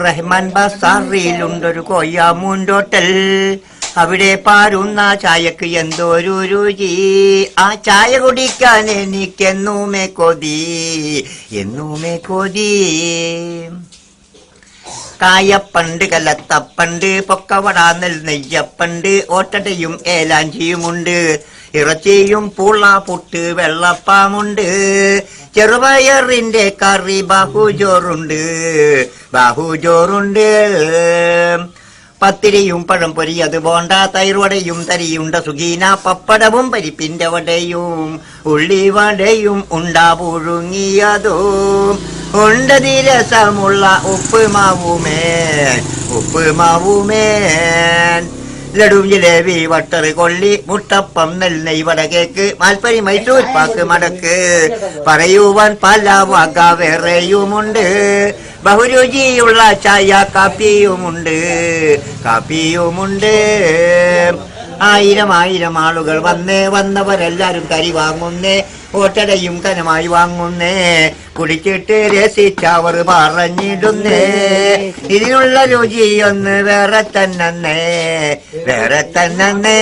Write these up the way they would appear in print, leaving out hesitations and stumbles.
റഹ്മാൻ ബസാറിലുണ്ടൊരു കൊയ്യാമൂണ്ടോട്ടൽ, അവിടെ പാരുന്ന ചായക്ക് എന്തോരു രുചി. ആ ചായ കുടിക്കാൻ എനിക്കെന്നുമേ കൊതി, എന്നുമേ കൊതി. കായപ്പണ്ട്, കലത്തപ്പണ്ട്, പൊക്കവട, നെയ്യപ്പണ്ട്, ഓട്ടടയും ഏലാഞ്ചിയുമുണ്ട്. ഇറച്ചിയും പൂള, പുട്ട്, വെള്ളപ്പാമുണ്ട്. ചെറുപയറിന്റെ കറി ബാഹുജോറുണ്ട്, ബാഹുജോറുണ്ട്. പത്തിരിയും പഴംപൊരി, അത് ബോണ്ട, തൈർവടയും തരിയുണ്ട സുഖീന, പപ്പടവും പരിപ്പിന്റെ വടയും ഉള്ളിവടയും ഉണ്ടാ പുഴുങ്ങിയതും ഉണ്ടതി രസമുള്ള ഉപ്പുമാവുമേൻ, ഉപ്പുമാവുമേൻ. ലഡു, ജിലേബി, വട്ടറ്, കൊള്ളി, മുട്ടപ്പം, നെയ് വട, കേക്ക്, മാൽപ്പരി, മൈസൂർ പാക്ക്, മടക്ക്, പറയുവാൻ പല വക വേറെയുമുണ്ട്. ബഹുരുചിയുള്ള ചായ കാപ്പിയുമുണ്ട്, കാപ്പിയുമുണ്ട്. ആയിരം ആയിരം ആളുകൾ വന്നവരെല്ലാരും കരി വാങ്ങുന്നേ, ഓട്ടടയും കനമായി വാങ്ങുന്നേ. കുടിച്ചിട്ട് രസിച്ചവർ പറഞ്ഞിടുന്നേ, ഇതിനുള്ള രുചിയൊന്ന് വേറെ തന്നെ, വേറെ തന്നെ.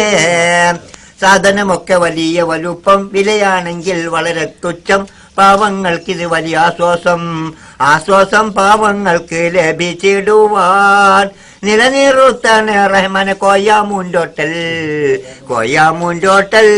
സാധനമൊക്കെ വലിയ വലുപ്പം, വിലയാണെങ്കിൽ വളരെ തുച്ഛം. പാവങ്ങൾക്കിത് വലിയ ആശ്വാസം, ആശ്വാസം പാവങ്ങൾക്ക് ലഭിച്ചിടുവാൻ. നിലനിർത്താന് റഹ്മാൻ കൊയ്യാമൂണ്ടോട്ടൽ, കൊയ്യാമൂണ്ടോട്ടൽ.